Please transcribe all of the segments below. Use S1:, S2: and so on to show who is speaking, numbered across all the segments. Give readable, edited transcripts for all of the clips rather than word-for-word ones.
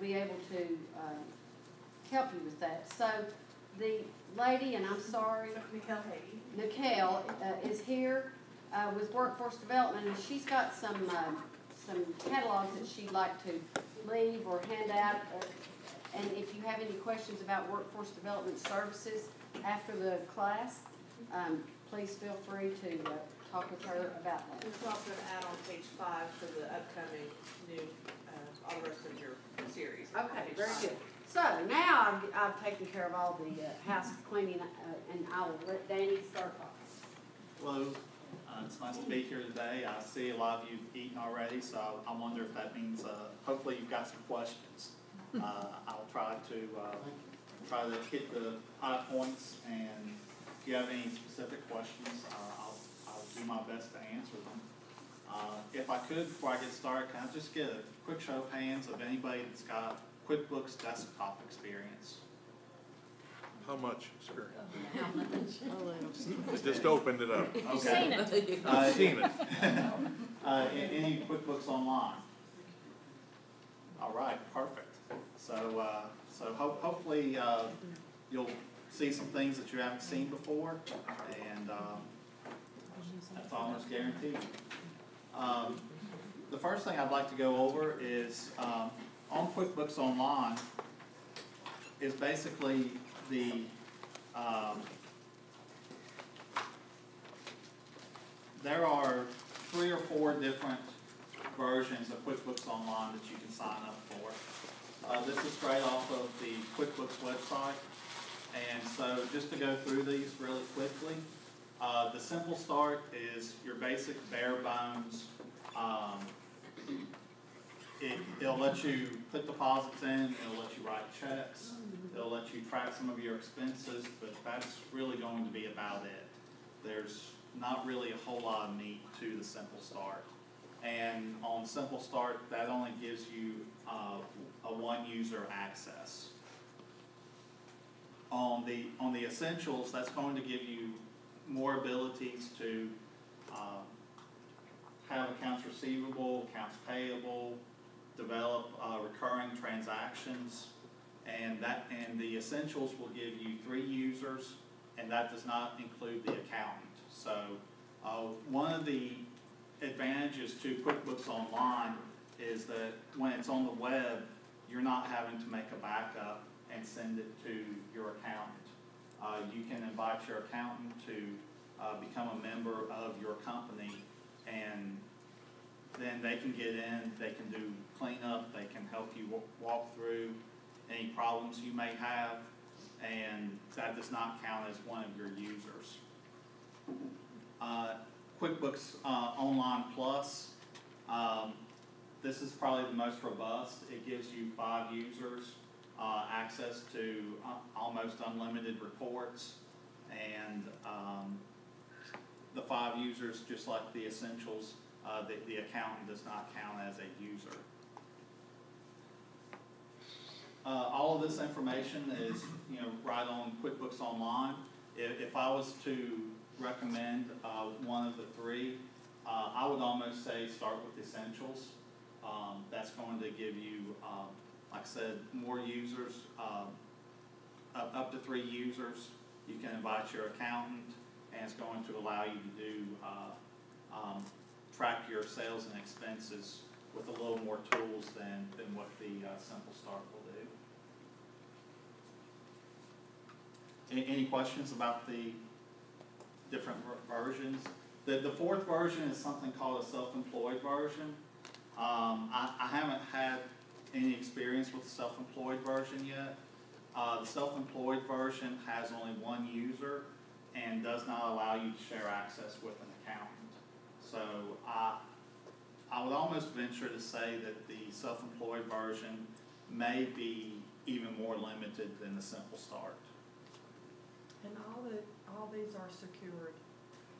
S1: be able to help you with that. So the lady, and I'm sorry, Nicole is here with Workforce Development, and she's got some catalogs that she'd like to leave or hand out. And if you have any questions about Workforce Development Services after the class, please feel free to talk with her about that.
S2: There's also an add on page 5 for the upcoming new, all the rest of your series.
S1: Okay, very good. So now I've taken care of all the house cleaning, and I will let Danny start off.
S3: Hello, it's nice to be here today. I see a lot of you've eaten already, so I wonder if that means hopefully you've got some questions. I'll try to hit the high points, and if you have any specific questions, I'll do my best to answer them. If I could, before I get started, can I just get a quick show of hands of anybody that's got QuickBooks desktop experience?
S4: How much experience? I just opened it up.
S3: Okay.
S5: Seen it.
S4: I've seen it.
S3: Any QuickBooks Online? All right, perfect. So hopefully you'll see some things that you haven't seen before, and that's almost guaranteed. The first thing I'd like to go over is on QuickBooks Online is basically the there are 3 or 4 different versions of QuickBooks Online that you can sign up for. This is straight off of the QuickBooks website, and so just to go through these really quickly, the Simple Start is your basic bare bones. It'll let you put deposits in, it'll let you write checks, it'll let you track some of your expenses, but that's really going to be about it. There's not really a whole lot of meat to the Simple Start. And on Simple Start, that only gives you a one-user access. On the Essentials, that's going to give you more abilities to have accounts receivable, accounts payable, develop recurring transactions, and the Essentials will give you 3 users, and that does not include the accountant. So one of the advantages to QuickBooks Online is that when it's on the web, you're not having to make a backup and send it to your accountant. You can invite your accountant to become a member of your company, and then they can get in, they can do cleanup, they can help you walk through any problems you may have, and that does not count as one of your users. QuickBooks Online Plus, this is probably the most robust. It gives you 5 users, access to almost unlimited reports, and the 5 users, just like the Essentials, the accountant does not count as a user. All of this information is right on QuickBooks Online. If I was to recommend one of the 3, I would almost say start with Essentials. That's going to give you, like I said, more users, up to 3 users. You can invite your accountant, and it's going to allow you to do track your sales and expenses with a little more tools than what the Simple Start will do. Any questions about the different versions? The 4th version is something called a self-employed version. I haven't had any experience with the self-employed version yet. The self-employed version has only 1 user and does not allow you to share access with an accountant. So I would almost venture to say that the self-employed version may be even more limited than the Simple Start.
S5: And all these are secured.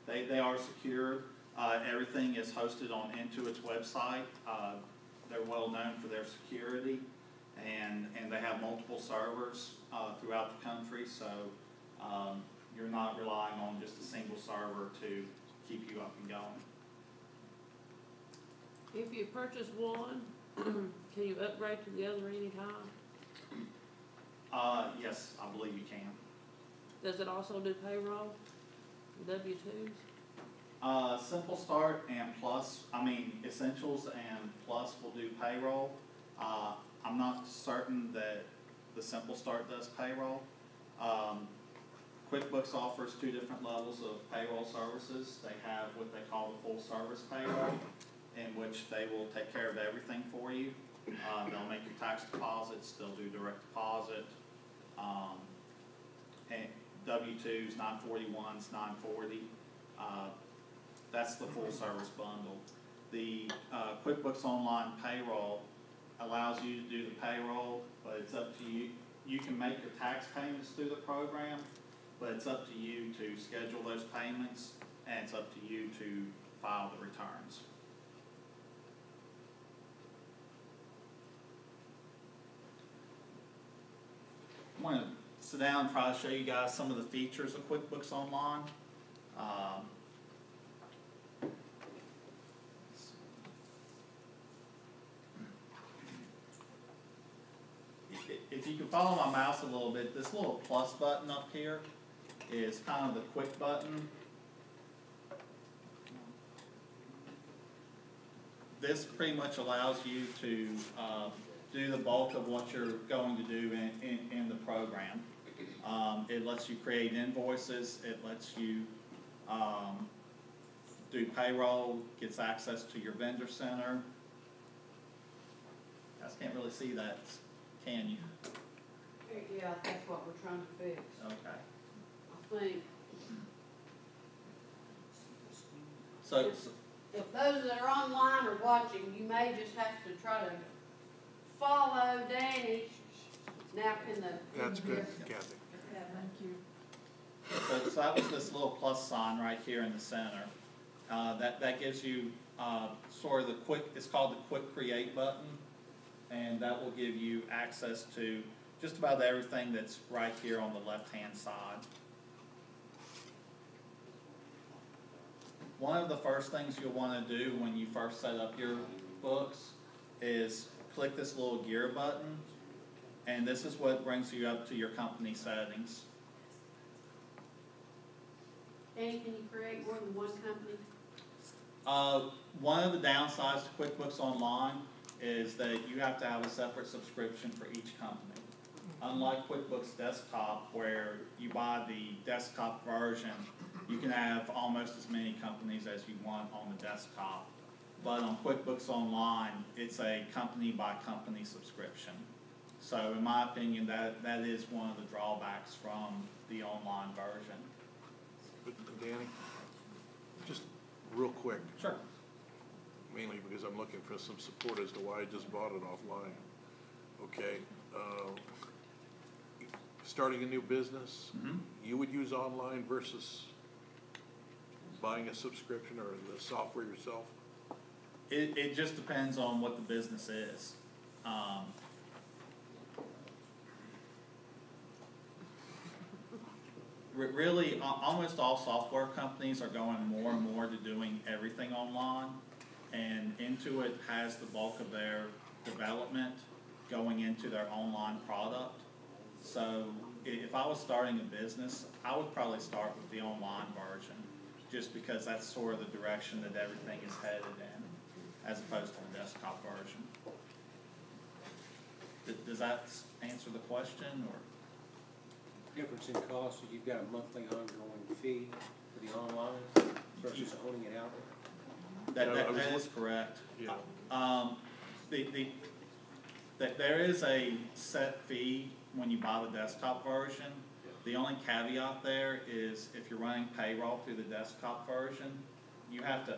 S3: They are secured. Everything is hosted on Intuit's website. They're well known for their security, and they have multiple servers throughout the country, so you're not relying on just a single server to keep you up and going.
S6: If you purchase one, Can you upgrade to the other anytime?
S3: Yes, I believe you can.
S6: Does it also do payroll, W-2s?
S3: Simple Start and Plus, Essentials and Plus will do payroll. I'm not certain that the Simple Start does payroll. QuickBooks offers two different levels of payroll services. They have what they call the full service payroll, in which they will take care of everything for you. They'll make your tax deposits, they'll do direct deposit, and W-2s, 941s, 940. That's the full service bundle. The QuickBooks Online payroll allows you to do the payroll, but it's up to you. You can make your tax payments through the program, but it's up to you to schedule those payments, and it's up to you to file the returns. I want to sit down and try to show you guys some of the features of QuickBooks Online. If you can follow my mouse a little bit, this little plus button up here is kind of the quick button. This pretty much allows you to do the bulk of what you're going to do in the program. It lets you create invoices, it lets you do payroll, gets access to your vendor center. You guys can't really see that, can you?
S1: Yeah, that's what we're trying to fix,
S3: Okay.
S1: I think.
S3: So,
S1: If those that are online or watching, you may just have to try to follow Danny. Now can the.
S4: That's good, Kathy.
S5: Thank you.
S3: so that was this little plus sign right here in the center. That gives you sort of the quick, it's called the quick create button, and that will give you access to just about everything that's right here on the left-hand side. One of the first things you'll want to do when you first set up your books is click this little gear button, and this is what brings you up to your company settings.
S1: Danny, can you create more than one company?
S3: One of the downsides to QuickBooks Online is that you have to have a separate subscription for each company. Unlike QuickBooks Desktop, where you buy the desktop version, you can have almost as many companies as you want on the desktop. But on QuickBooks Online, it's a company-by-company subscription. So in my opinion, that is one of the drawbacks from the online version.
S4: But Danny, just real quick,
S3: Sure.
S4: mainly because I'm looking for some support as to why I just bought it offline. Okay, starting a new business, you would use online versus buying a subscription or the software yourself?
S3: It just depends on what the business is. Really, almost all software companies are going more and more to doing everything online, and Intuit has the bulk of their development going into their online product. So if I was starting a business, I would probably start with the online version, just because that's sort of the direction that everything is headed in, as opposed to the desktop version. Does that answer the question, or?
S7: Difference in cost, so you've got a monthly ongoing fee for the online versus owning it out?
S3: That is correct.
S4: Yeah.
S3: There is a set fee when you buy the desktop version. The only caveat there is if you're running payroll through the desktop version, you have to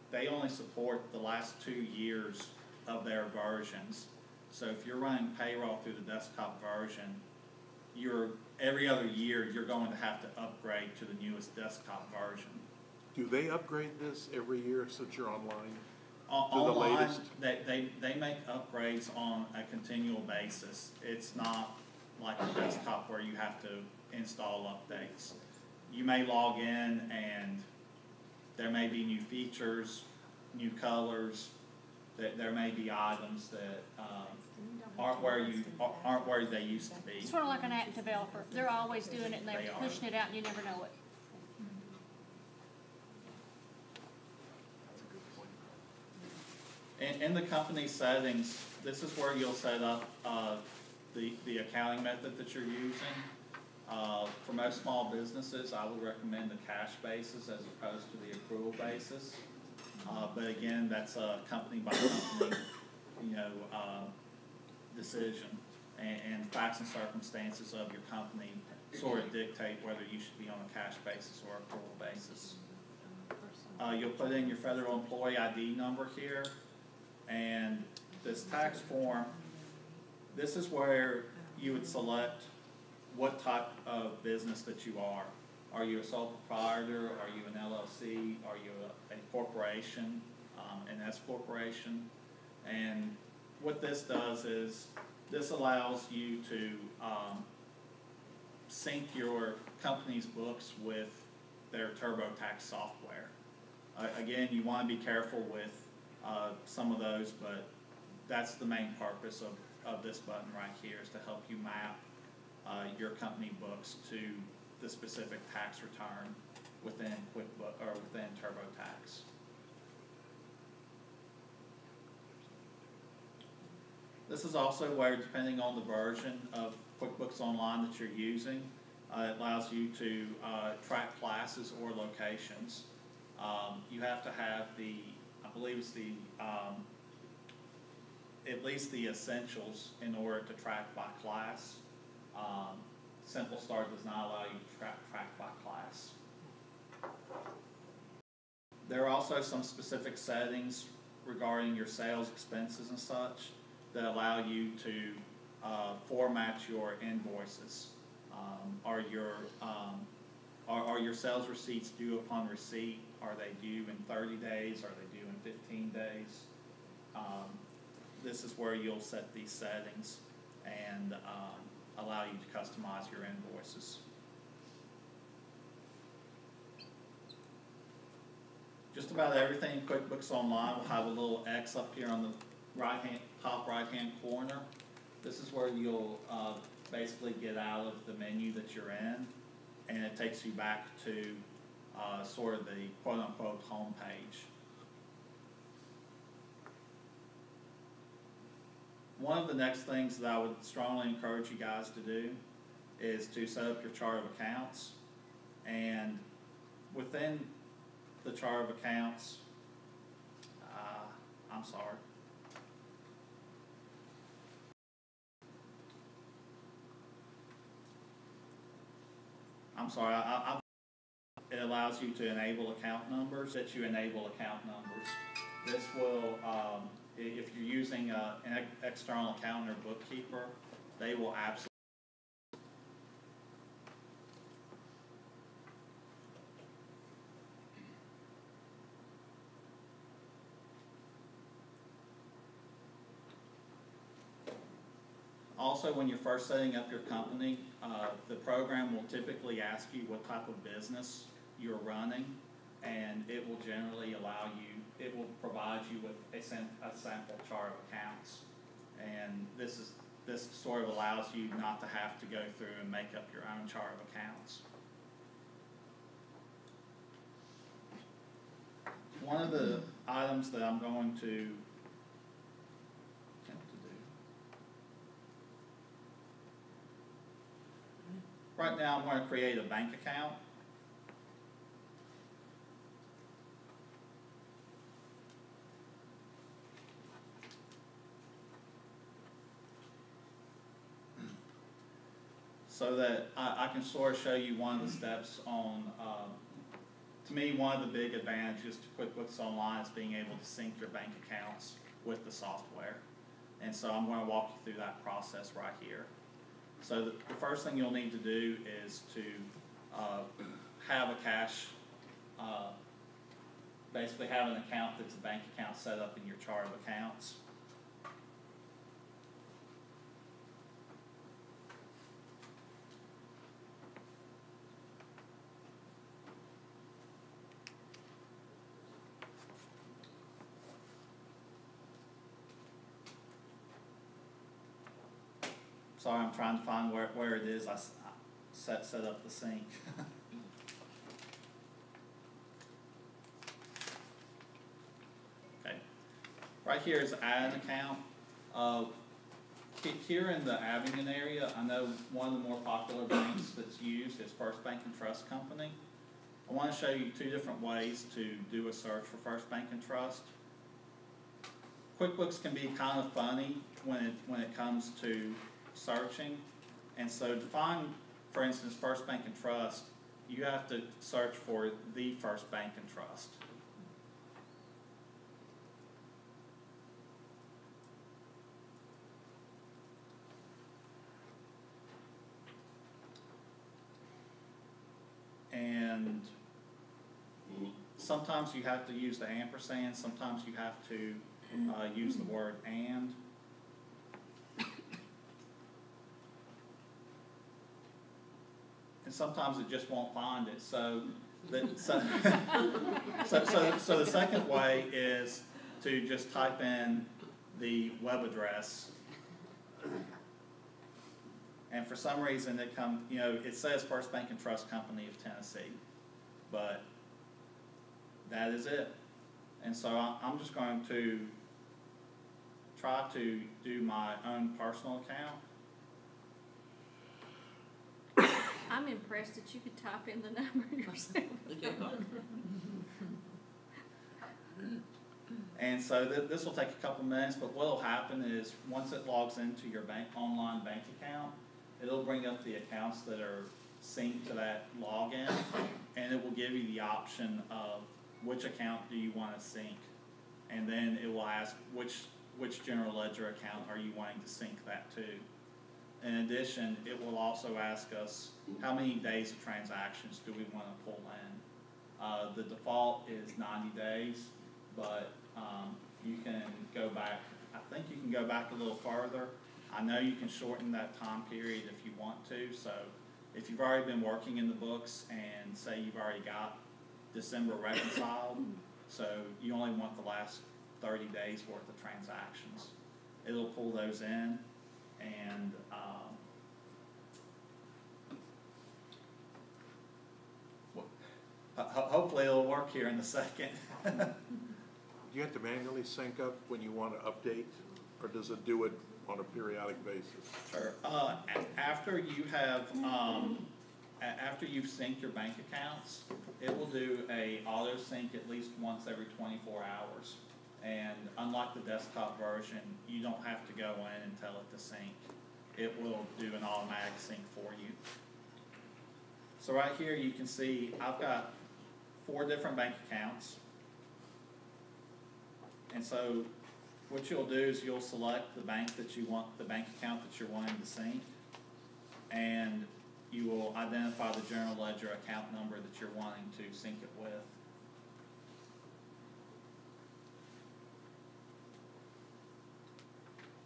S3: they only support the last 2 years of their versions. So if you're running payroll through the desktop version, every other year you're going to have to upgrade to the newest desktop version.
S4: Do they upgrade this every year since you're online?
S3: Online,
S4: the latest?
S3: they make upgrades on a continual basis. It's not like a desktop where you have to install updates. You may log in and there may be new features, new colors, there may be items that, aren't where they used to be.
S8: Sort of like an app developer. They're always doing it and they're
S3: They are.
S8: pushing it out and you never know it.
S3: In the company settings, this is where you'll set up the accounting method that you're using. For most small businesses, I would recommend the cash basis as opposed to the accrual basis. But again, that's a company by company, decision. And facts and circumstances of your company sort of dictate whether you should be on a cash basis or accrual basis. You'll put in your federal employee ID number here. And this tax form, this is where you would select what type of business that you are. Are you a sole proprietor? Are you an LLC? Are you a corporation, an S corporation? And what this does is this allows you to sync your company's books with their TurboTax software. Again, you want to be careful with some of those, but that's the main purpose of this button right here, is to help you map your company books to the specific tax return within QuickBooks or within TurboTax. This is also where, depending on the version of QuickBooks Online that you're using, it allows you to track classes or locations. You have to have I believe it's at least the essentials in order to track by class. Simple Start does not allow you to track by class. There are also some specific settings regarding your sales expenses and such that allow you to format your invoices. Are your sales receipts due upon receipt? Are they due in 30 days? Are they due in 15 days? This is where you'll set these settings and allow you to customize your invoices. Just about everything in QuickBooks Online will have a little X up here on the top right-hand corner. This is where you'll basically get out of the menu that you're in, and it takes you back to sort of the quote-unquote home page. One of the next things that I would strongly encourage you guys to do is to set up your chart of accounts. And within the chart of accounts, I'm sorry. It allows you to enable account numbers, that you enable account numbers. This will, if you're using an external accountant or bookkeeper, they will absolutely. Also, when you're first setting up your company, the program will typically ask you what type of business you're running, and it will generally it will provide you with a sample chart of accounts. And this sort of allows you not to have to go through and make up your own chart of accounts. One of the items that I'm going to attempt to do right now, I'm going to create a bank account. So that I can sort of show you one of the steps on, to me, one of the big advantages to QuickBooks Online is being able to sync your bank accounts with the software. And so I'm going to walk you through that process right here. So the first thing you'll need to do is to have a cash, basically have an account that's a bank account set up in your chart of accounts. Sorry, I'm trying to find where it is. I set up the sync. Okay. Right here is add an account. Here in the Abingdon area, I know one of the more popular banks that's used is First Bank and Trust Company. I want to show you two different ways to do a search for First Bank and Trust. QuickBooks can be kind of funny when it comes to searching, and so to find, for instance, First Bank and Trust, you have to search for the First Bank and Trust. And sometimes you have to use the ampersand, sometimes you have to use the word and. And sometimes it just won't find it. So the second way is to just type in the web address. And for some reason it it says First Bank and Trust Company of Tennessee, but that is it. And so I'm just going to try to do my own personal account.
S8: I'm impressed that you could type in the number yourself.
S3: And so this will take a couple minutes, but what will happen is once it logs into your online bank account, it'll bring up the accounts that are synced to that login, and it will give you the option of which account do you want to sync, and then it will ask which general ledger account are you wanting to sync that to. In addition, it will also ask us how many days of transactions do we want to pull in. The default is 90 days, but you can go back, I think you can go back a little further. I know you can shorten that time period if you want to, so if you've already been working in the books and say you've already got December reconciled, so you only want the last 30 days worth of transactions, it'll pull those in, and hopefully it'll work here in a second.
S4: Do you have to manually sync up when you want to update, or does it do it on a periodic basis?
S3: Sure. After you've synced your bank accounts, it will do a auto sync at least once every 24 hours. And unlike the desktop version, you don't have to go in and tell it to sync. It will do an automatic sync for you. So right here you can see I've got 4 different bank accounts. And so what you'll do is you'll select the bank that you want, the bank account that you're wanting to sync, and you will identify the general ledger account number that you're wanting to sync it with.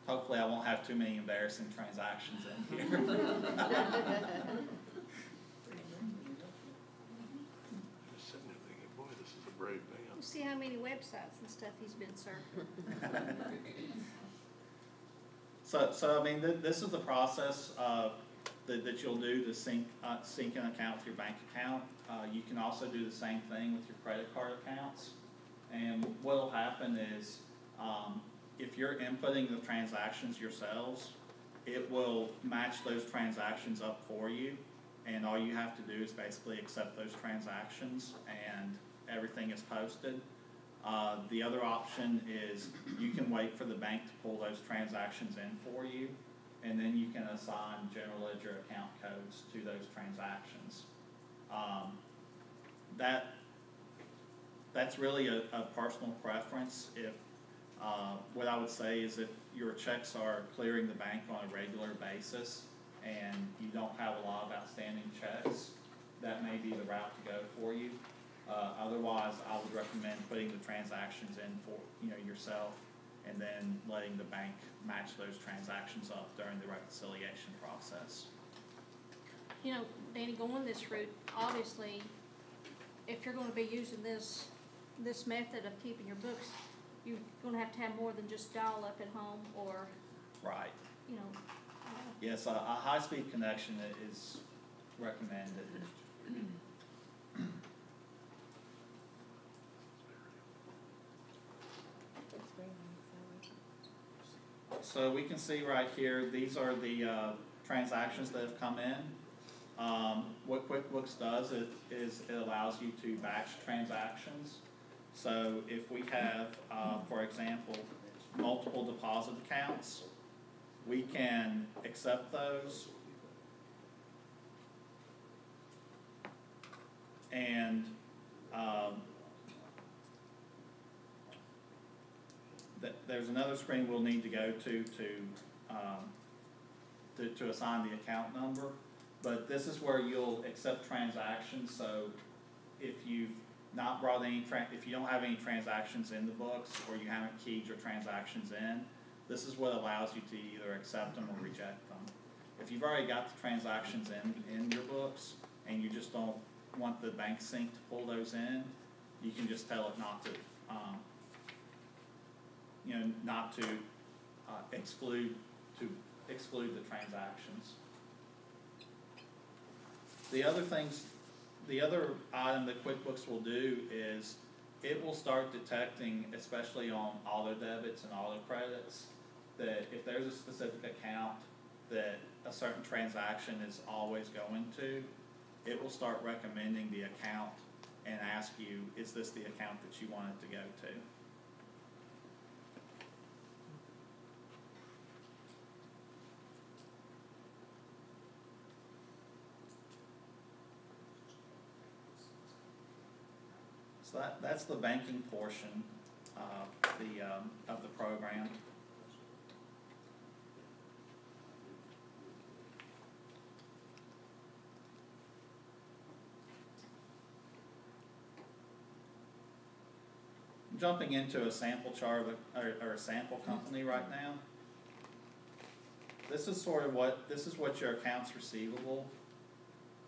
S3: Hopefully I won't have too many embarrassing transactions in here.
S4: I'm just sitting there thinking, boy, this is a brave man.
S8: We'll see how many websites and stuff he's been surfing.
S3: So I mean, this is the process that you'll do to sync an account with your bank account. You can also do the same thing with your credit card accounts. And what will happen is, if you're inputting the transactions yourselves, it will match those transactions up for you, and all you have to do is basically accept those transactions, and everything is posted. The other option is you can wait for the bank to pull those transactions in for you, and then you can assign general ledger account codes to those transactions. That's really a personal preference. What I would say is if your checks are clearing the bank on a regular basis and you don't have a lot of outstanding checks, that may be the route to go for you. Otherwise, I would recommend putting the transactions in for yourself, and then letting the bank match those transactions up during the reconciliation process.
S8: Danny, going this route, obviously, if you're going to be using this method of keeping your books, you're going to have more than just dial up at home, or
S3: Right. Yes, a high-speed connection is recommended. So we can see right here, these are the transactions that have come in. What QuickBooks does is it allows you to batch transactions. So if we have, for example, multiple deposit accounts, we can accept those and there's another screen we'll need to go to assign the account number. But this is where you'll accept transactions. So if you've not brought any, if you don't have any transactions in the books or you haven't keyed your transactions in, this is what allows you to either accept them or reject them. If you've already got the transactions in your books and you just don't want the bank sync to pull those in, you can just tell it not to, exclude the transactions. The other item that QuickBooks will do is it will start detecting, especially on auto debits and auto credits, that if there's a specific account that a certain transaction is always going to, it will start recommending the account and ask you, is this the account that you want it to go to? So that's the banking portion of the program. Jumping into a sample chart or a sample company right now. This is what your accounts receivable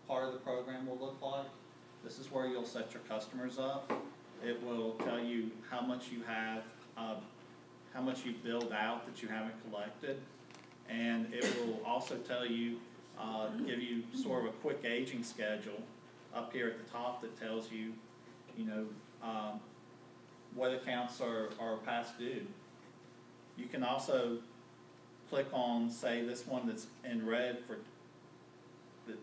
S3: part of the program will look like. This is where you'll set your customers up. It will tell you how much you have, how much you've billed out that you haven't collected, and it will also tell you, give you sort of a quick aging schedule up here at the top that tells you, what accounts are past due. You can also click on, say, this one that's in red for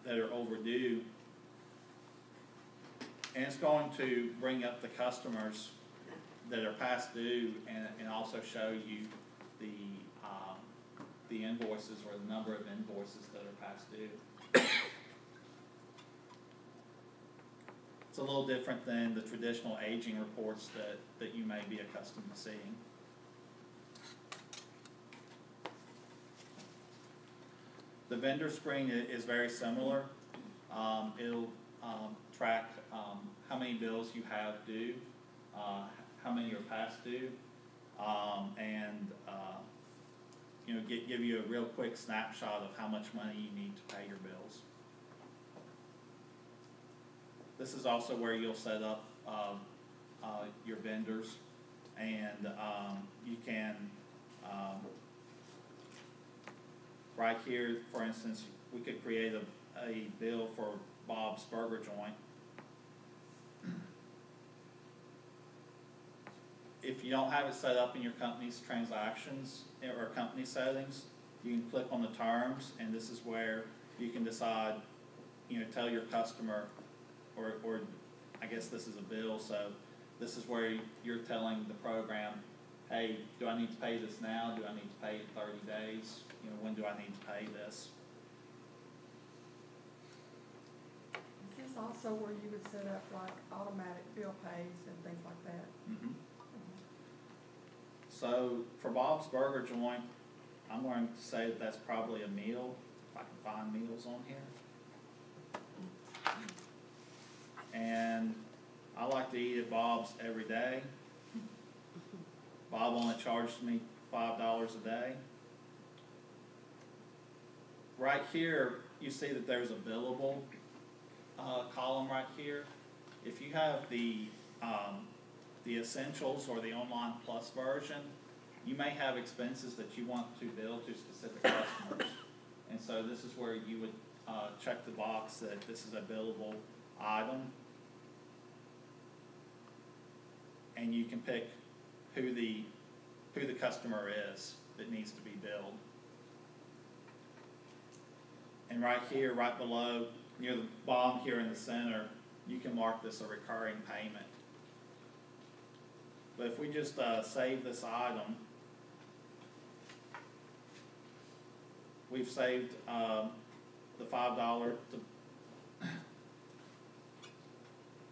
S3: that are overdue, and it's going to bring up the customers that are past due and also show you the invoices or the number of invoices that are past due. It's a little different than the traditional aging reports that you may be accustomed to seeing. The vendor screen is very similar. It'll track how many bills you have due, how many are past due, and give you a real quick snapshot of how much money you need to pay your bills. This is also where you'll set up your vendors, and you can, right here, for instance, we could create a bill for Bob's Burger Joint. If you don't have it set up in your company's transactions or company settings, you can click on the terms, and this is where you can decide, tell your customer, or I guess this is a bill, so this is where you're telling the program, hey, do I need to pay this now? Do I need to pay it 30 days? When do I need to pay this?
S5: Is this also where you would set up like automatic bill pays and things like that?
S3: Mm-hmm. So for Bob's Burger Joint, I'm going to say that that's probably a meal, if I can find meals on here. And I like to eat at Bob's every day. Bob only charges me $5 a day. Right here, you see that there's a billable column right here. If you have the Essentials or the Online Plus version, you may have expenses that you want to bill to specific customers. And so this is where you would check the box that this is a billable item. And you can pick who the customer is that needs to be billed. And right here, right below, near the bottom here in the center, you can mark this a recurring payment. But if we just save this item, we've saved the $5.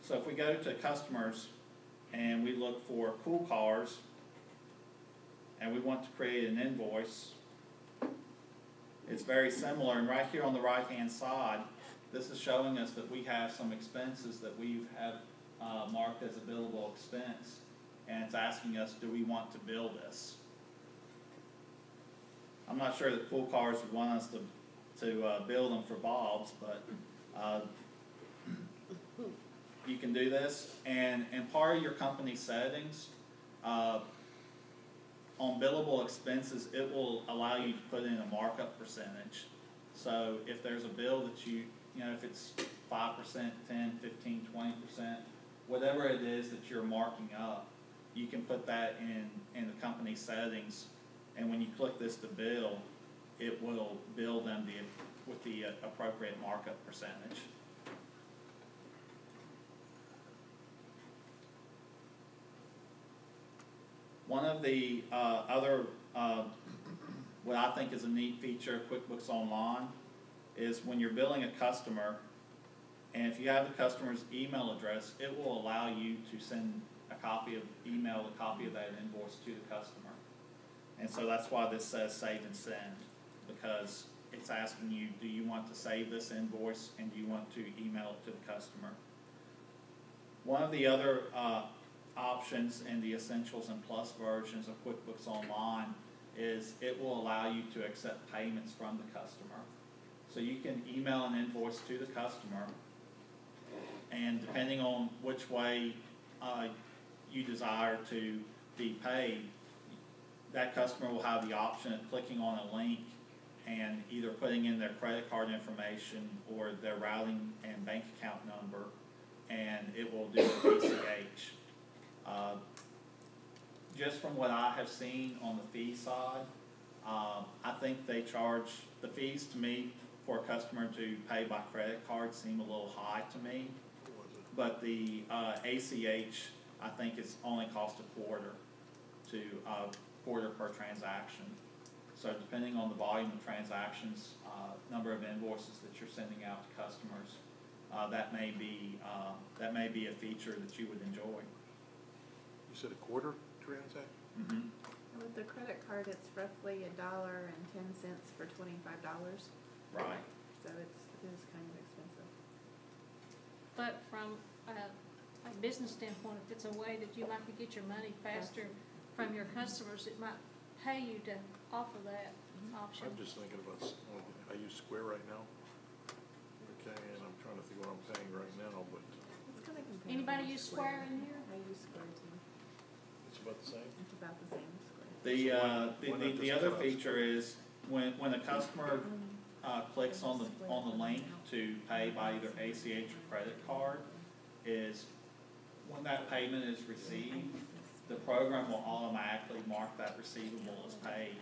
S3: So if we go to customers and we look for pool cars and we want to create an invoice, it's very similar. And right here on the right hand side, this is showing us that we have some expenses that we have marked as a billable expense, and it's asking us, do we want to bill this? I'm not sure that pool cars would want us to bill them for Bob's, but you can do this. And part of your company settings, on billable expenses, it will allow you to put in a markup percentage. So if there's a bill that you know, if it's 5%, 10, 15, 20%, whatever it is that you're marking up, you can put that in the company settings, and when you click this to bill, it will bill them with the appropriate markup percentage. One of the other, what I think is a neat feature of QuickBooks Online is when you're billing a customer, and if you have the customer's email address, it will allow you to send email a copy of that invoice to the customer. And so that's why this says save and send, because it's asking you, do you want to save this invoice and do you want to email it to the customer? One of the other options in the Essentials and Plus versions of QuickBooks Online is it will allow you to accept payments from the customer. So you can email an invoice to the customer, and depending on which way you desire to be paid, that customer will have the option of clicking on a link and either putting in their credit card information or their routing and bank account number, and it will do the ACH. Just from what I have seen on the fee side, I think they charge, the fees to me for a customer to pay by credit card seem a little high to me. But the ACH, I think it's only cost a quarter per transaction. So depending on the volume of transactions, number of invoices that you're sending out to customers, that may be a feature that you would enjoy.
S4: You said a quarter transaction?
S3: Mm-hmm.
S9: With the credit card, it's roughly $1.10 for $25.
S3: Right.
S9: So it is kind of expensive.
S8: But from a business standpoint, if it's a way that you like to get your money faster from your customers, it might pay you to offer that option.
S4: I'm just thinking about, I use Square right now. Okay, and I'm trying to think what I'm paying right now, but
S9: It's kind of comparable.
S8: Anybody use Square in here?
S9: I use Square too.
S4: it's about the same.
S9: It's about the same as Square.
S3: The other feature is when a customer clicks on the link to pay by either ACH or credit card, is when that payment is received, the program will automatically mark that receivable as paid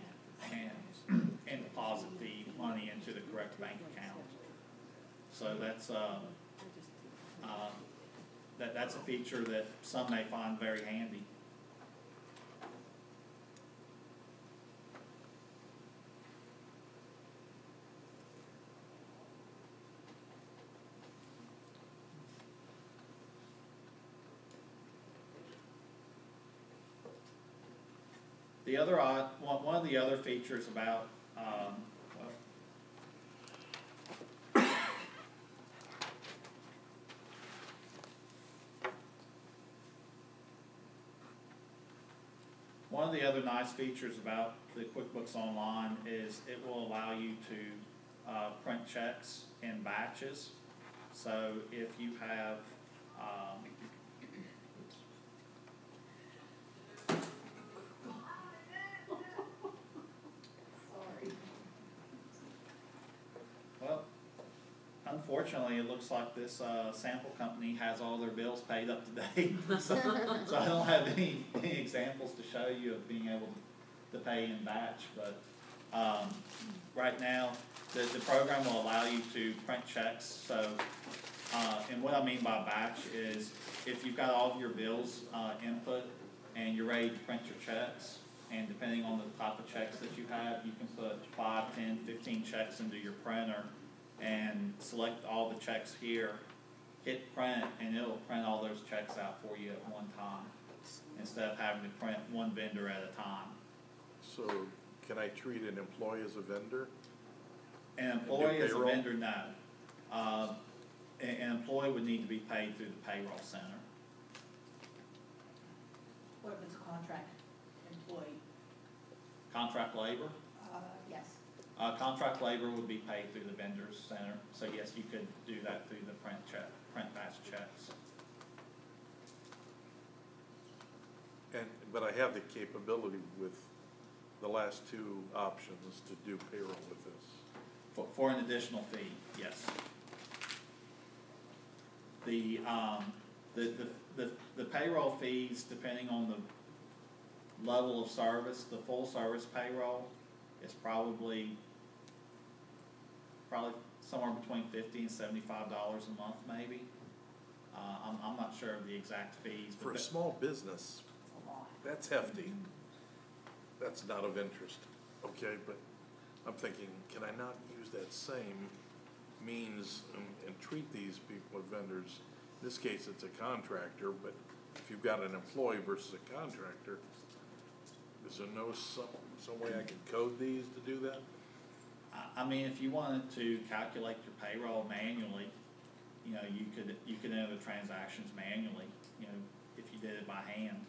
S3: and deposit the money into the correct bank account. So that's a feature that some may find very handy. The other one of the other features about one of the other nice features about the QuickBooks Online is it will allow you to print checks in batches. So if you have unfortunately, it looks like this, sample company has all their bills paid up to date. So I don't have any examples to show you of being able to pay in batch, but, right now, the program will allow you to print checks, so, and what I mean by batch is, if you've got all of your bills, input, and you're ready to print your checks, and depending on the type of checks that you have, you can put 5, 10, 15 checks into your printer, and select all the checks here, hit print, and it'll print all those checks out for you at one time, instead of having to print one vendor at a time.
S4: So can I treat an employee as a vendor?
S3: An employee as a
S4: payroll?
S3: vendor, no. An employee would need to be paid through the payroll center.
S2: What if it's a contract employee?
S3: Contract labor?
S2: Yes.
S3: Contract labor would be paid through the vendor's center, so yes, you could do that through the print batch checks.
S4: But I have the capability with the last two options to do payroll with this.
S3: For an additional fee, yes. The payroll fees, depending on the level of service, the full service payroll is probably somewhere between $50 and $75 a month, maybe. I'm not sure of the exact fees.
S4: For a small business, that's hefty. That's not of interest, okay, but I'm thinking, can I not use that same means and treat these people as vendors? In this case, it's a contractor, but if you've got an employee versus a contractor, is there some way I can code these to do that?
S3: I mean, if you wanted to calculate your payroll manually, you know, you could enter the transactions manually, you know, if you did it by hand,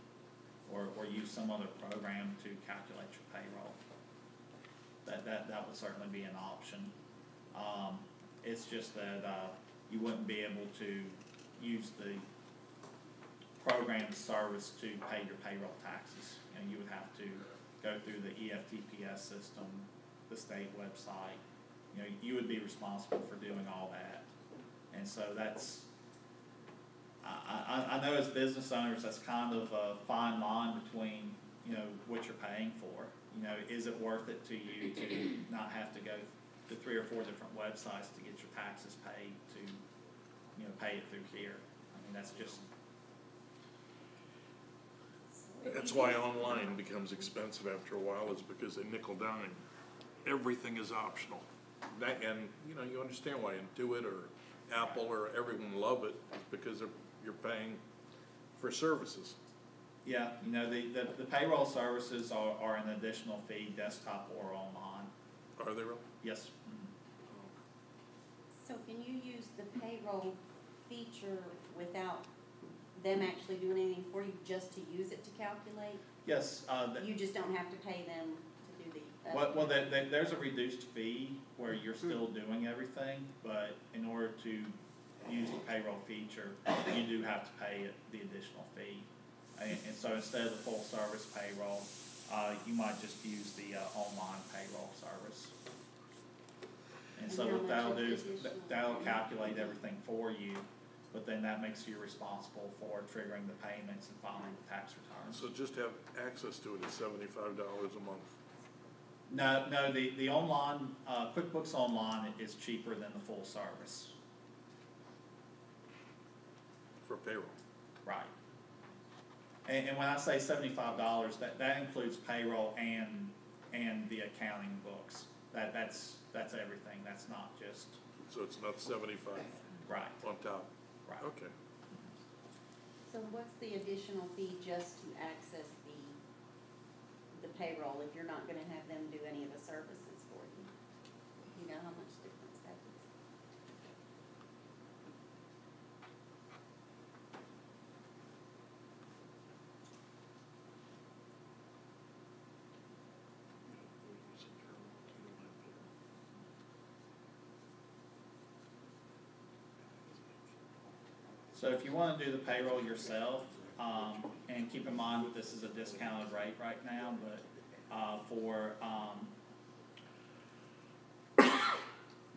S3: or use some other program to calculate your payroll. That would certainly be an option. It's just that you wouldn't be able to use the program service to pay your payroll taxes. You know, you would have to go through the EFTPS system, the state website. You know, you would be responsible for doing all that. And so that's, I know as business owners, that's kind of a fine line between, you know, what you're paying for. You know, is it worth it to you to not have to go to 3 or 4 different websites to get your taxes paid, to, you know, pay it through here? I mean, that's just.
S4: That's why online becomes expensive after a while, is because they nickel dime. Everything is optional. And, you know, you understand why Intuit or Apple or everyone love it, is because you're paying for services.
S3: Yeah, you know, the payroll services are an additional fee, desktop or online.
S4: Are they really?
S3: Yes.
S10: So can you use the payroll feature without them actually doing anything for you, just to use it to calculate?
S3: Yes.
S10: You just don't have to pay them to do the.
S3: Well, there's a reduced fee where you're still doing everything, but in order to use the payroll feature, you do have to pay the additional fee. And so instead of the full service payroll, you might just use the online payroll service. And so what that'll do is that'll calculate everything for you, but then that makes you responsible for triggering the payments and filing the tax returns.
S4: So just have access to it at $75 a month.
S3: No, the online, QuickBooks Online is cheaper than the full service.
S4: For payroll.
S3: Right. And when I say $75, that includes payroll and the accounting books. That's everything. That's not just.
S4: So it's not 75.
S3: Right.
S4: On top.
S3: Right.
S4: Okay.
S10: So what's the additional fee just to access the payroll if you're not gonna have them do any of the services for you? You know how much difference that is?
S3: So if you want to do the payroll yourself, and keep in mind that this is a discounted rate right now, but for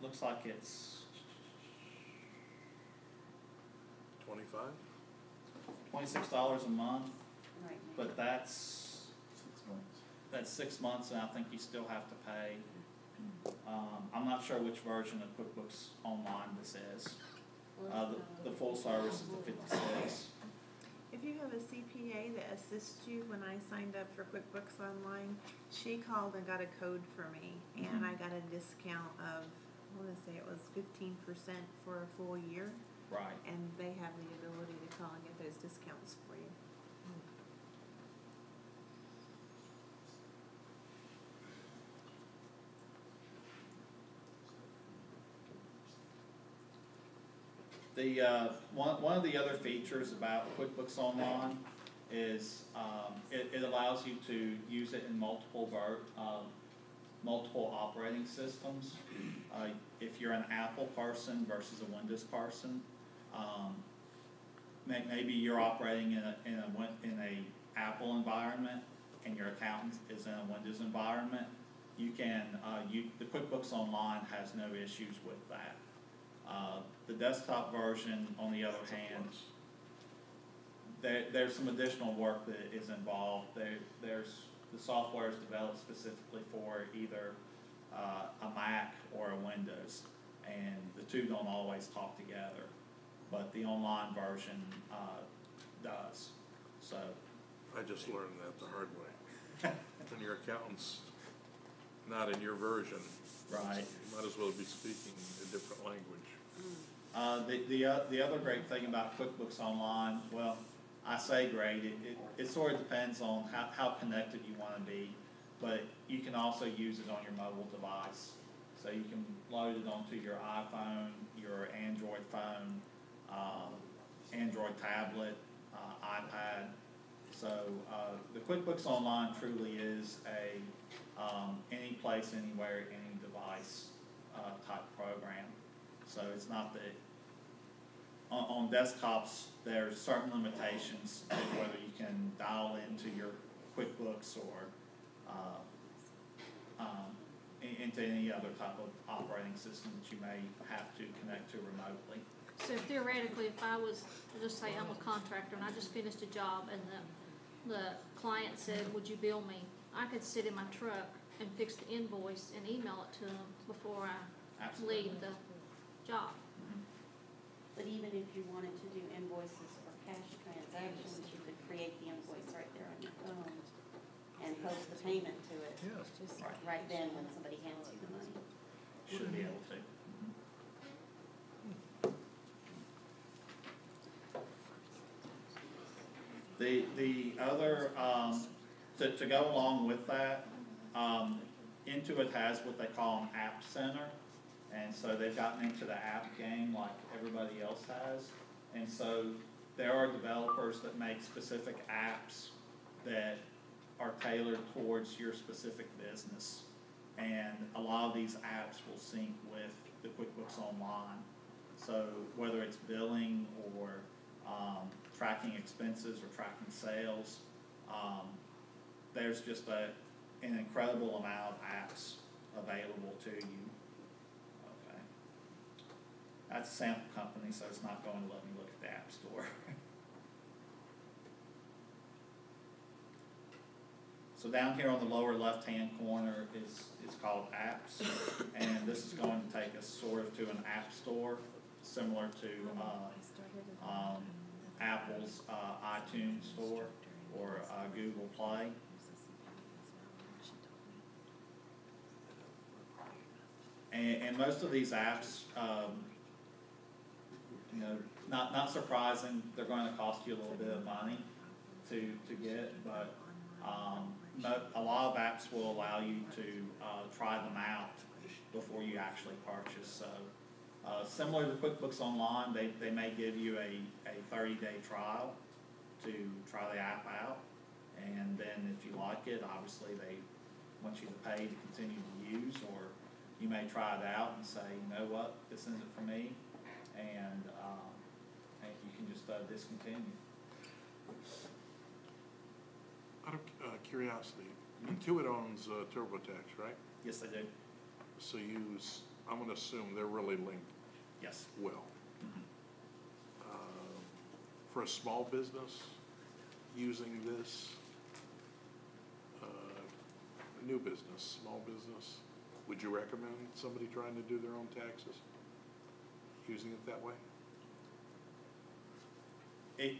S3: looks like it's
S4: $26.95?
S3: $26 a month,
S10: right now.
S3: but that's 6 months, and I think you still have to pay. I'm not sure which version of QuickBooks Online this is. The full service is the 56.
S9: If you have a CPA that assists you, when I signed up for QuickBooks Online, she called and got a code for me, and I got a discount of, I want to say it was 15% for a full year,
S3: Right.
S9: and they have the ability to call and get those discounts for you.
S3: The, one of the other features about QuickBooks Online is, it allows you to use it in multiple operating systems. If you're an Apple person versus a Windows person, maybe you're operating in a Apple environment and your accountant is in a Windows environment, you can, the QuickBooks Online has no issues with that. The desktop version, on the other hand, there's some additional work that is involved. The software is developed specifically for either a Mac or a Windows, and the two don't always talk together, but the online version does. So
S4: I just learned that the hard way. When your accountant's not in your version,
S3: right,
S4: you might as well be speaking a different language.
S3: The other great thing about QuickBooks Online, well, I say great, it sort of depends on how connected you want to be, but you can also use it on your mobile device. So you can load it onto your iPhone, your Android phone, Android tablet, iPad. So the QuickBooks Online truly is a any place, anywhere, any device type program. So it's not that on desktops there's certain limitations to whether you can dial into your QuickBooks or into any other type of operating system that you may have to connect to remotely.
S8: So theoretically, if I was, just say I'm a contractor and I just finished a job and the client said, would you bill me? I could sit in my truck and fix the invoice and email it to them before I
S3: Absolutely.
S8: leave the job.
S10: But even if you wanted to do invoices for cash transactions, you could create the invoice right there on your phone and post the payment to it.
S4: Yeah.
S10: Just right then when somebody hands you the money.
S3: Should be able to. The other, to go along with that, Intuit has what they call an app center. And so they've gotten into the app game like everybody else has. And so there are developers that make specific apps that are tailored towards your specific business. And a lot of these apps will sync with the QuickBooks Online. So whether it's billing or tracking expenses or tracking sales, there's just an incredible amount of apps available to you. Okay. That's a sample company, so it's not going to let me look at the App Store. So down here on the lower left-hand corner is called Apps, and this is going to take us sort of to an app store, similar to Apple's iTunes store or Google Play. And most of these apps, you know, not surprising, they're going to cost you a little bit of money to get, but a lot of apps will allow you to try them out before you actually purchase. So similar to QuickBooks Online, they may give you a 30-day trial to try the app out, and then if you like it, obviously they want you to pay to continue to use, or you may try it out and say, you know what, this isn't for me, and you can just discontinue.
S4: Out of curiosity, Intuit owns TurboTax, right?
S3: Yes, they do.
S4: So I'm going to assume they're really linked
S3: Yes.
S4: well. for a small business using this, a new business, small business, would you recommend somebody trying to do their own taxes, using it that way?
S3: It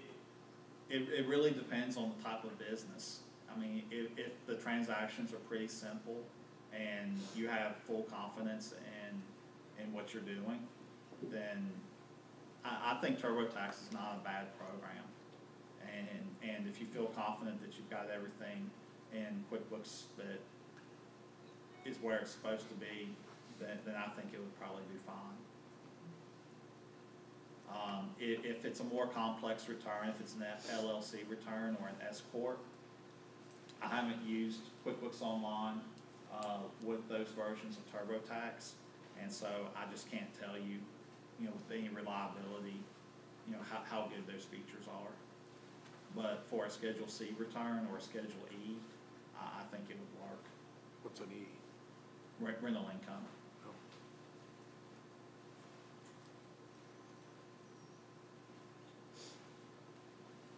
S3: really depends on the type of business. I mean, if the transactions are pretty simple and you have full confidence in what you're doing, then I think TurboTax is not a bad program. And if you feel confident that you've got everything in QuickBooks that is where it's supposed to be, then I think it would probably do fine. If it's a more complex return, if it's an LLC return or an S Corp, I haven't used QuickBooks Online with those versions of TurboTax, and so I just can't tell you, with any reliability, how good those features are. But for a Schedule C return or a Schedule E, I think it would work.
S4: What's an E?
S3: Rental income.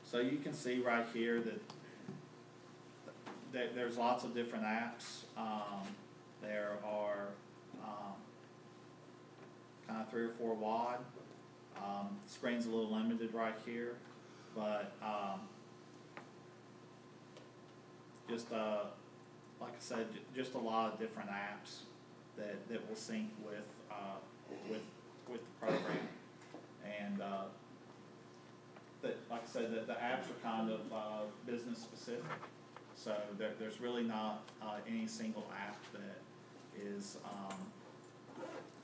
S3: So you can see right here that there's lots of different apps. There are kind of 3 or 4 wide. Screen's a little limited right here, but just like I said, just a lot of different apps that will sync with the program, and like I said, the apps are kind of business specific, so there's really not any single app that is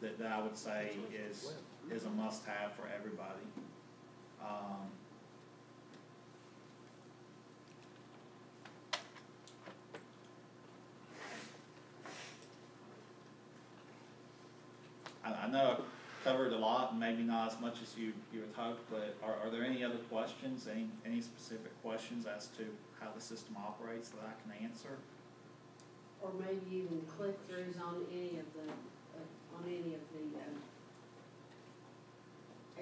S3: that I would say is a must-have for everybody. I know I covered a lot, and maybe not as much as you would hope, but are there any other questions, any specific questions as to how the system operates that I can answer?
S1: Or maybe even click-throughs on any of the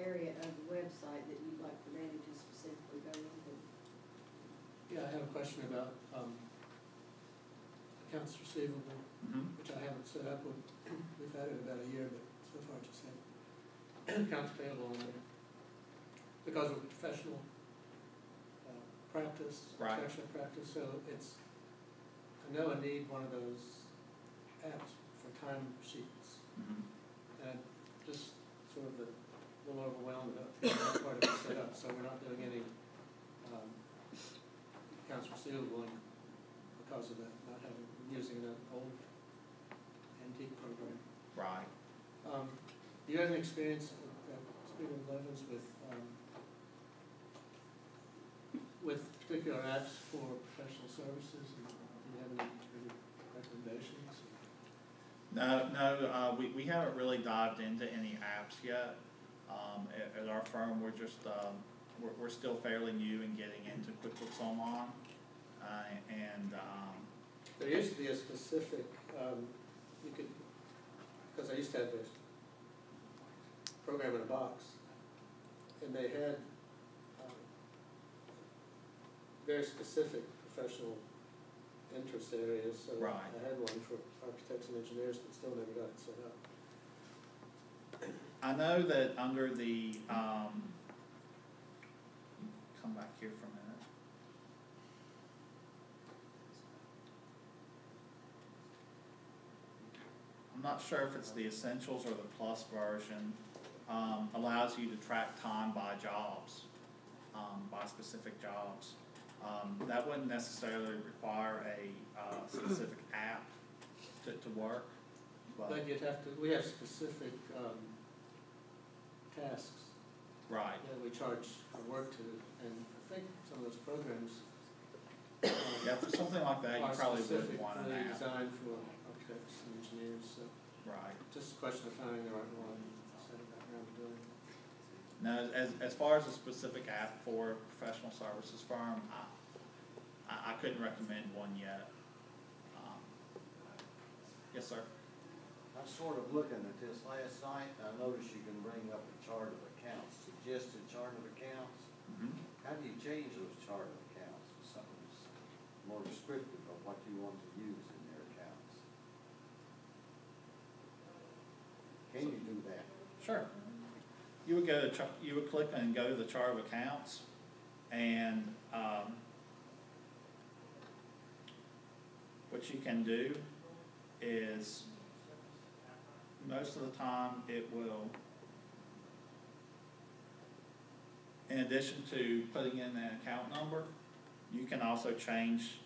S1: area of the website that you'd like for Danny to specifically go into.
S11: Yeah, I have a question about accounts receivable, which I haven't set up with. We've had it about a year, but so far just have accounts payable on there because of professional practice,
S3: right.
S11: professional practice. So I know I need one of those apps for time sheets, and just sort of a little overwhelmed about that part of it set up. So we're not doing any accounts receivable because of that, not using an old antique program.
S3: Right.
S11: Do you have any experience at Spiegler Blevins with particular apps for professional services? And do you have any recommendations?
S3: No, we haven't really dived into any apps yet. At our firm, we're just we're still fairly new in getting into QuickBooks Online, and
S11: there used to be a specific you could, because I used to have this program in a box, and they had very specific professional interest areas. So
S3: right.
S11: I had one for architects and engineers, but still never got it set up.
S3: I know that under the come back here for a minute. I'm not sure if it's the Essentials or the Plus version. Allows you to track time by jobs, by specific jobs. That wouldn't necessarily require a specific app to work.
S11: But you'd have to, we have specific tasks
S3: right.
S11: that we charge for work to, and I think some of those programs
S3: yeah, for something like that, you probably would want an app.
S11: Designed for architects and engineers, so.
S3: Right.
S11: Just a question of finding the right one.
S3: No, as far as a specific app for a professional services firm, I couldn't recommend one yet. Yes, sir.
S12: I was sort of looking at this last night, and I noticed you can bring up a chart of accounts, suggested chart of accounts. How do you change those chart of accounts to something that's more descriptive of what you want to use in your accounts? Can you do that?
S3: Sure. You would go to, you would click and go to the chart of accounts, and what you can do is, most of the time it will, in addition to putting in an account number, you can also change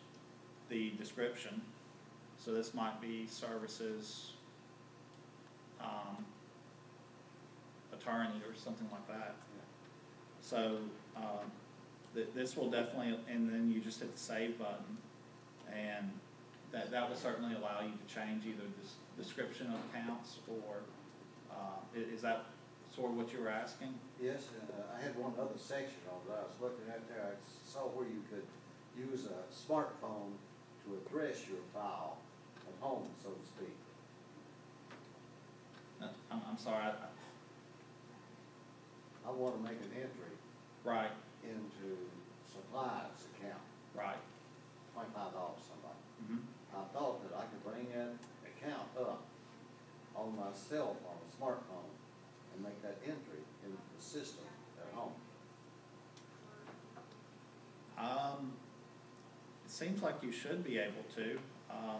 S3: the description. So this might be services, attorney or something like that. So this will definitely, and then you just hit the save button, and that will certainly allow you to change either this description of accounts or, is that sort of what you were asking?
S12: Yes, I had one other section on that I was looking at there. I saw where you could use a smartphone to address your file at home, so to speak.
S3: I'm sorry.
S12: I want to make an entry
S3: Right,
S12: into Supplier's account,
S3: right.
S12: $25 somebody.
S3: Mm-hmm.
S12: I thought that I could bring that account up on my cell phone, smartphone, and make that entry into the system at home.
S3: It seems like you should be able to.
S12: I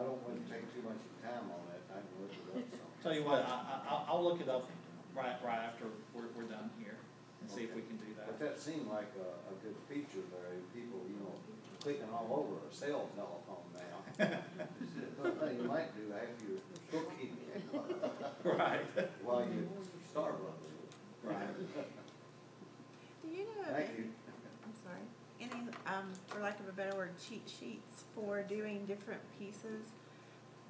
S12: don't want to take too much time on that. I can look it up some.
S3: Tell you what, I'll look it up right after we're done here and see if we can do
S12: But
S3: that.
S12: that seemed like a good feature there. People, clicking all over a cell telephone now. One thing you might do after your bookkeeping.
S3: Right.
S12: While you Starbucks.
S3: Right.
S9: Do you know of
S12: Thank
S9: any,
S12: you.
S9: I'm sorry, any, for lack of a better word, cheat sheets for doing different pieces?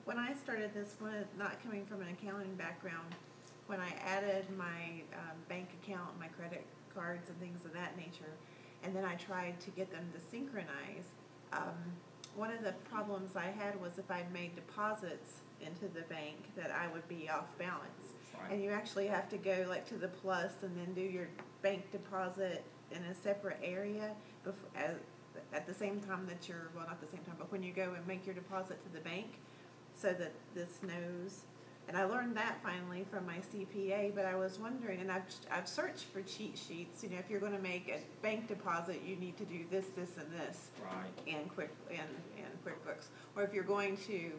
S9: When I started this one, not coming from an accounting background, when I added my bank account, my credit cards and things of that nature, and then I tried to get them to synchronize, one of the problems I had was if I made deposits into the bank that I would be off balance.
S3: Right.
S9: And you actually have to go like to the plus and then do your bank deposit in a separate area at the same time that you're, well, not the same time, but when you go and make your deposit to the bank, so that this knows. And I learned that finally from my CPA, but I was wondering, and I've searched for cheat sheets. If you're going to make a bank deposit, you need to do this, this, and this.
S3: Right.
S9: In QuickBooks, or if you're going to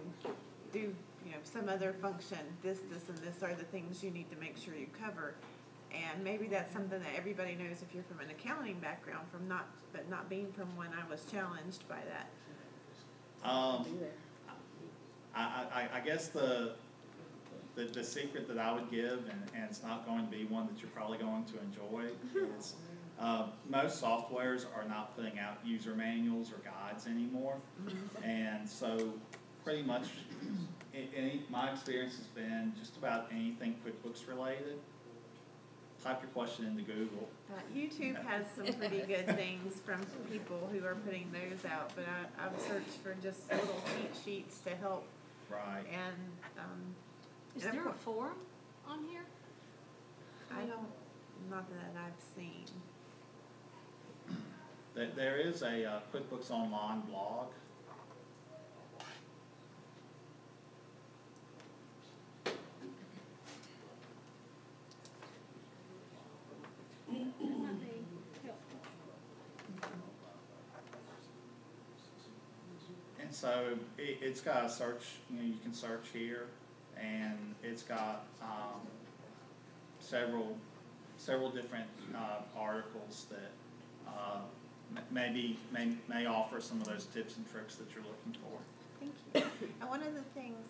S9: do some other function, this, and this are the things you need to make sure you cover. And maybe that's something that everybody knows if you're from an accounting background, but not being from one, I was challenged by that.
S3: I guess the secret that I would give, and it's not going to be one that you're probably going to enjoy, is most softwares are not putting out user manuals or guides anymore. And so pretty much my experience has been just about anything QuickBooks related. Type your question into Google.
S9: YouTube has some pretty good things from people who are putting those out, but I've searched for just little cheat sheets to help.
S3: Right.
S9: And
S8: Is there a forum on here?
S9: Not that I've seen.
S3: There is a QuickBooks Online blog. And so it's got a search, you can search here, and it's got several different articles that may offer some of those tips and tricks that you're looking for.
S9: Thank you. And one of the things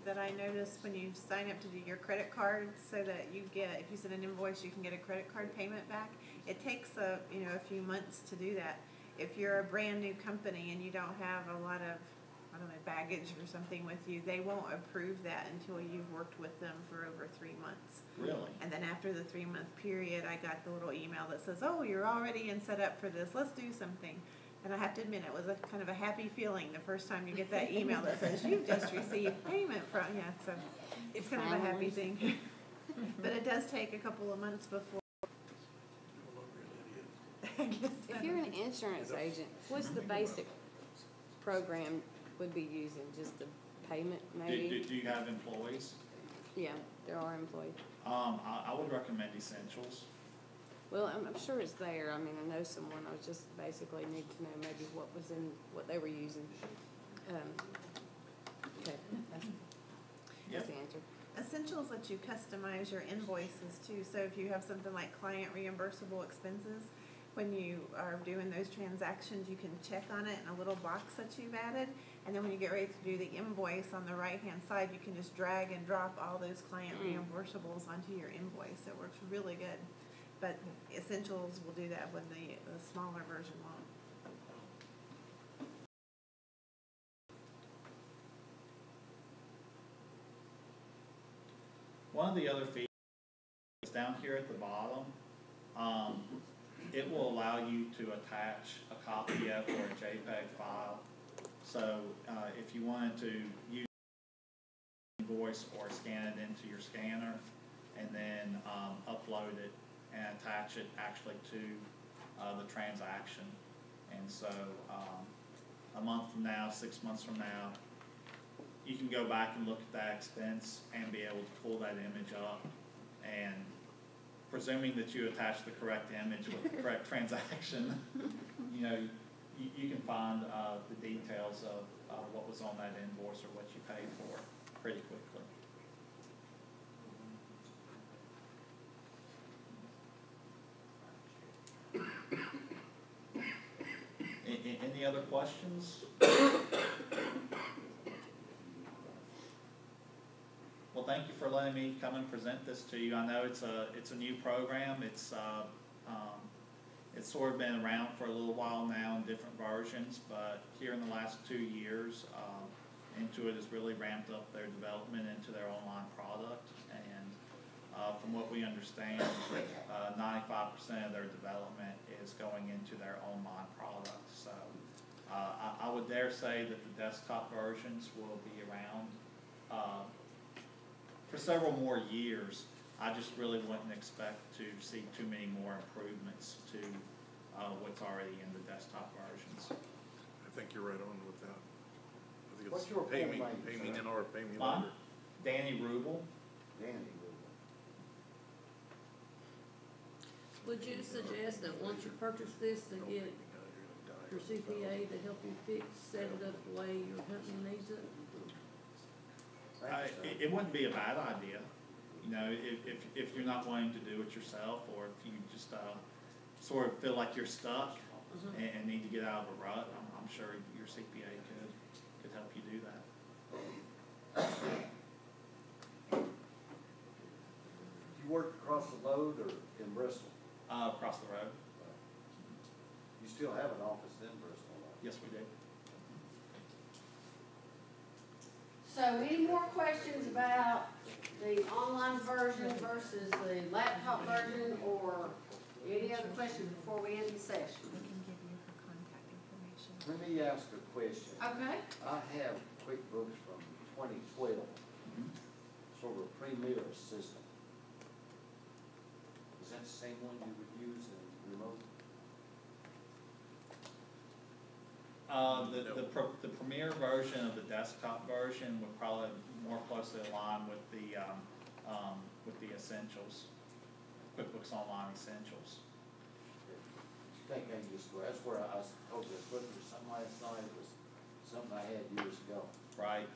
S9: that I noticed when you sign up to do your credit card, so that you get, if you send an invoice, you can get a credit card payment back. It takes a few months to do that. If you're a brand new company and you don't have a lot of, baggage or something with you, they won't approve that until you've worked with them for over 3 months.
S3: Really?
S9: And then after the 3-month period, I got the little email that says, "Oh, you're already in set up for this. Let's do something." And I have to admit, it was a kind of a happy feeling the first time you get that email that says you've just received payment from. Yeah, so it's kind of a happy thing. But it does take a couple of months before. I guess
S13: If you're an insurance agent, what's the basic program would be using? Just the payment maybe?
S3: Do you have employees?
S13: Yeah, there are employees.
S3: I would recommend Essentials.
S13: Well, I'm sure it's there. I mean, I know someone. I was just basically need to know maybe what they were using. Okay, that's the answer.
S9: Essentials let you customize your invoices too. So if you have something like client reimbursable expenses, when you are doing those transactions, you can check on it in a little box that you've added. And then when you get ready to do the invoice on the right-hand side, you can just drag and drop all those client reimbursables onto your invoice. It works really good. But Essentials will do that when the smaller version won't.
S3: One of the other features is down here at the bottom. It will allow you to attach a copy of or a JPEG file. So if you wanted to use invoice or scan it into your scanner and then upload it and attach it actually to the transaction. And so a month from now, 6 months from now, you can go back and look at that expense and be able to pull that image up, and presuming that you attach the correct image with the correct transaction, you know, you can find the details of what was on that invoice or what you paid for pretty quickly. Any other questions? Well, thank you for letting me come and present this to you. I know it's a new program. It's sort of been around for a little while now in different versions, but here in the last 2 years, Intuit has really ramped up their development into their online product, and from what we understand, 95% of their development is going into their online product. So I would dare say that the desktop versions will be around for several more years. I just really wouldn't expect to see too many more improvements to what's already in the desktop versions.
S4: I think you're right on with that. I think
S12: What's
S4: it's
S12: your
S4: pay me
S12: full name, sir?
S4: now or pay me
S3: Mine?
S4: later.
S3: Danny Ruble.
S12: Danny Ruble.
S6: Would you suggest that once you purchase this, to get your CPA to help you set it up the way your company needs it?
S3: It wouldn't be a bad idea, you know, if you're not wanting to do it yourself, or if you just sort of feel like you're stuck and need to get out of a rut. I'm sure your CPA could help you do that.
S12: You work across the road or in Bristol?
S3: Across the road.
S12: You still have an office in Bristol, right?
S3: Yes, we do.
S1: So any more questions about the online version versus the laptop version, or any other questions before we end the session?
S9: We can give you her contact information.
S12: Let me ask a question.
S1: Okay.
S12: I have QuickBooks from 2012, sort of a premier system. Is that the same one you would use in remote?
S3: The premier version of the desktop version would probably more closely align with the Essentials, QuickBooks Online Essentials.
S12: I think I can just go, that's where I was told this, but there was something last night, it was something I had years ago.
S3: Right.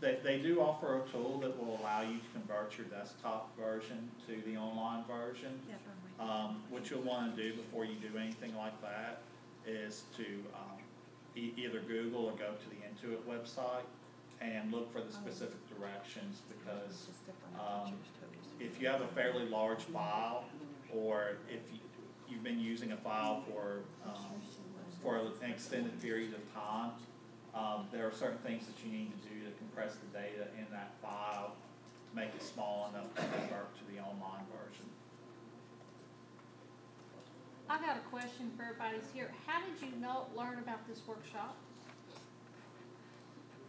S3: They do offer a tool that will allow you to convert your desktop version to the online version. What you'll want to do before you do anything like that is to either Google or go to the Intuit website and look for the specific directions, because if you have a fairly large file, or if you've been using a file for an extended period of time, there are certain things that you need to do to compress the data in that file to make it small enough to convert to the online version.
S8: I got a question for everybody's here. How did you learn about this workshop?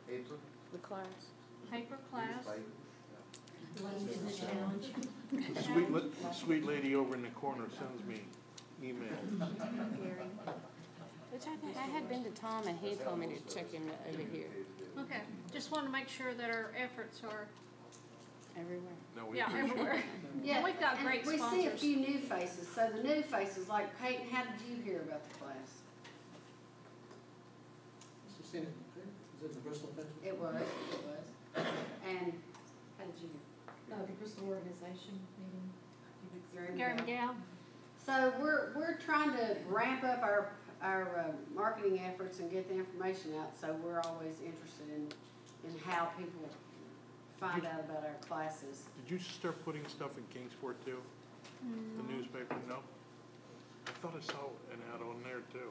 S12: Paper?
S13: The class.
S8: Paper class?
S12: Newspaper.
S4: The sweet lady over in the corner sends me emails.
S13: Which I had been to Tom and he told me to check him over here.
S8: Okay, just want to make sure that our efforts are,
S13: Everywhere.
S4: No, we
S8: yeah,
S4: appreciate it.
S8: everywhere.
S1: Yeah,
S8: We've got
S1: and
S8: great
S1: we see a
S8: sponsors.
S1: few new faces, so the new faces, like Peyton, how did you hear about the class?
S11: Is it in the Bristol thing?
S1: It was. And how did you hear?
S5: No, the Bristol organization meeting.
S8: Gary McGowan.
S1: So we're trying to ramp up our marketing efforts and get the information out, so we're always interested in how people find out about our classes.
S4: Did you start putting stuff in Kingsport too? The newspaper, no? I thought I saw an ad on there too.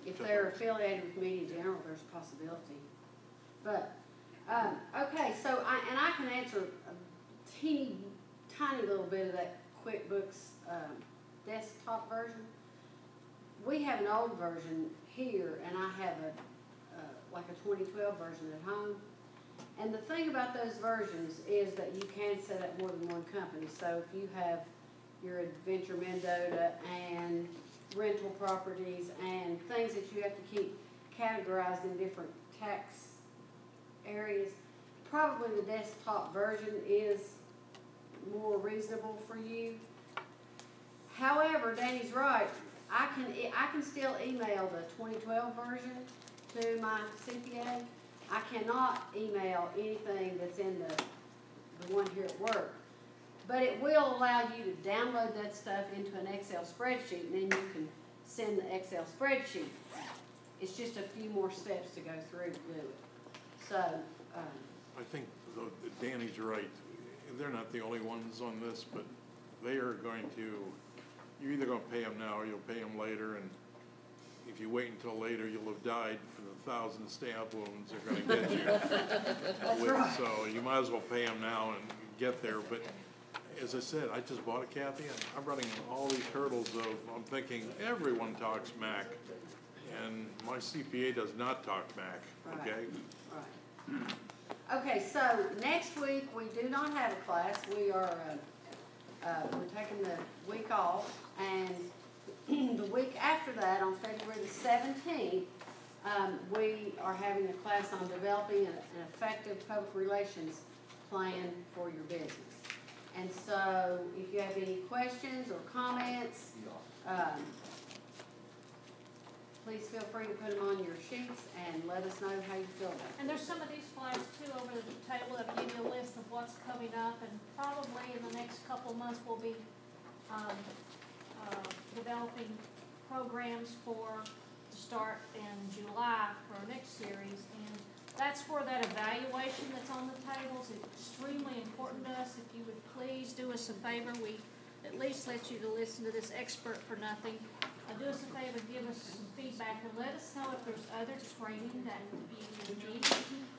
S1: If they're affiliated with Media General, there's a possibility. But, okay, so I can answer a teeny, tiny little bit of that QuickBooks desktop version. We have an old version here, and I have like a 2012 version at home. And the thing about those versions is that you can set up more than one company. So if you have your Adventure Mendota and rental properties and things that you have to keep categorized in different tax areas, probably the desktop version is more reasonable for you. However, Danny's right. I can still email the 2012 version to my CPA. I cannot email anything that's in the one here at work. But it will allow you to download that stuff into an Excel spreadsheet, and then you can send the Excel spreadsheet. It's just a few more steps to go through to do it. So,
S4: I think Danny's right. They're not the only ones on this, but they are going to, you're either going to pay them now or you'll pay them later, and if you wait until later, you'll have died for the 1,000 stab wounds they're going to get you.
S1: That's right.
S4: So you might as well pay them now and get there. But as I said, I just bought a Kathy, and I'm running all these hurdles of, I'm thinking everyone talks Mac, and my CPA does not talk Mac, okay?
S1: right. Okay, so next week we do not have a class. We are we're taking the week off, and the week after that, on February the 17th, we are having a class on developing an effective public relations plan for your business. And so, if you have any questions or comments, please feel free to put them on your sheets and let us know how you feel about it.
S8: And there's some of these flyers too over the table that give you a list of what's coming up, and probably in the next couple of months we'll be developing programs to start in July for our next series. And that's where that evaluation that's on the table is extremely important to us. If you would please do us a favor, we at least let you to listen to this expert for nothing. Do us a favor, give us some feedback, and let us know if there's other training that you need,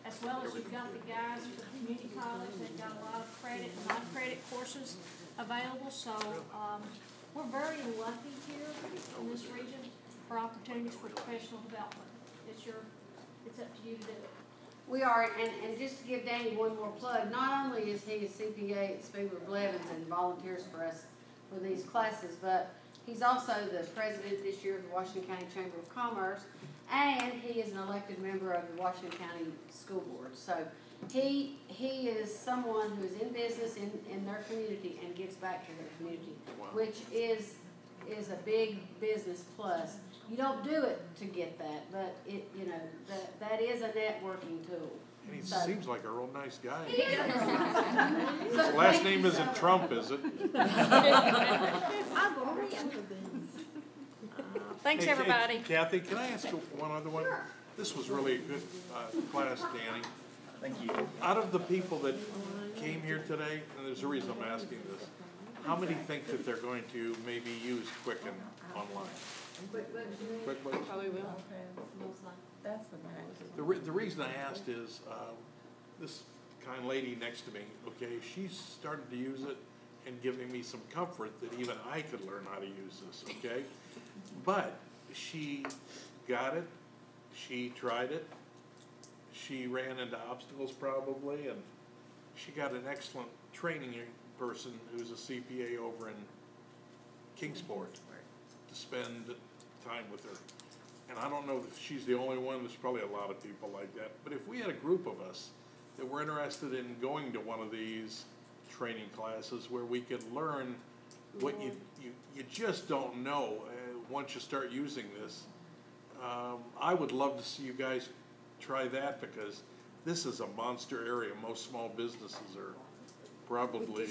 S8: as well as you've got the guys for community college. They've got a lot of credit and non-credit courses available. So we're very lucky here in this region for opportunities for professional development. It's up to you to do it.
S1: We are, and just to give Danny one more plug, not only is he a CPA at Spiegler Blevins and volunteers for us for these classes, but he's also the president this year of the Washington County Chamber of Commerce, and he is an elected member of the Washington County School Board. So he is someone who is in business in their community and gives back to their community, which is a big business plus. You don't do it to get that, but that is a networking tool.
S4: And he seems like a real nice guy.
S1: He is a real nice guy.
S4: His last name isn't Trump, is it?
S8: Thanks, everybody.
S4: Hey, Kathy, can I ask you one other one? Sure. This was really a good class, Danny.
S3: Thank you.
S4: Out of the people that came here today, and there's a reason I'm asking this, how many think that they're going to maybe use Quicken online? QuickBooks?
S13: Probably will.
S5: That's the max.
S4: The reason I asked is, this kind lady next to me, okay, she started to use it and giving me some comfort that even I could learn how to use this, okay? But she got it, she tried it, she ran into obstacles probably, and she got an excellent training a person who's a CPA over in Kingsport to spend time with her. And I don't know if she's the only one, there's probably a lot of people like that. But if we had a group of us that were interested in going to one of these training classes where we could learn what you just don't know once you start using this, I would love to see you guys try that, because this is a monster area. Most small businesses are probably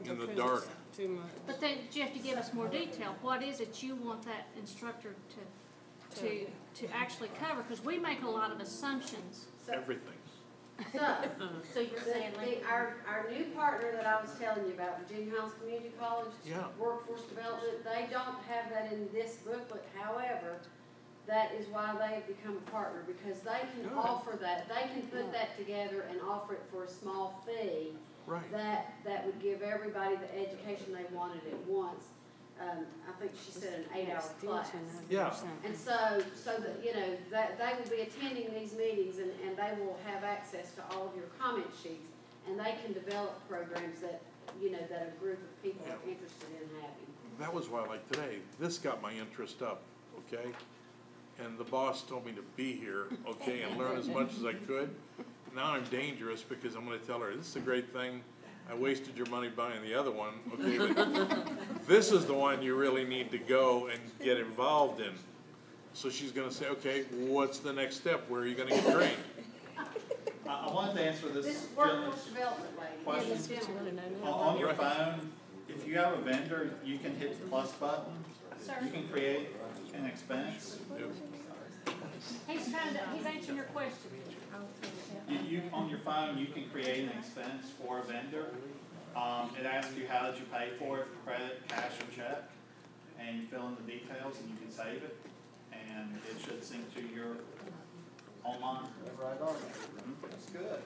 S4: in the dark.
S13: Too much.
S8: But then you have to give us more detail. What is it you want that instructor to actually cover? Because we make a lot of assumptions.
S4: Everything.
S1: So you're saying our new partner that I was telling you about, Virginia Highlands Community College,
S4: Yeah.
S1: Workforce Development, they don't have that in this booklet. However, that is why they have become a partner, because they can
S4: Good.
S1: offer that, they can put that together and offer it for a small fee.
S4: Right.
S1: That would give everybody the education they wanted at once. I think she said an 8-hour class.
S4: Yeah.
S1: And so that, you know, that they will be attending these meetings, and they will have access to all of your comment sheets, and they can develop programs that, you know, that a group of people are interested in having.
S4: That was why, like today, this got my interest up, okay? And the boss told me to be here, okay, and learn as much as I could. Now I'm dangerous, because I'm gonna tell her, this is a great thing, I wasted your money buying the other one, okay, but this is the one you really need to go and get involved in. So she's gonna say, okay, what's the next step? Where are you gonna get trained?
S3: I wanted to answer
S1: This
S3: this
S1: is
S3: gentleman's
S1: workforce development, lady.
S3: question.
S1: Yes, it's gentlemen.
S3: On your phone, if you have a vendor, you can hit the plus button. You can create an expense.
S8: He's answering your question.
S3: On your phone, you can create an expense for a vendor. It asks you how did you pay for it, credit, cash, or check, and you fill in the details and you can save it, and it should sync to your online.
S12: Right on. That's good.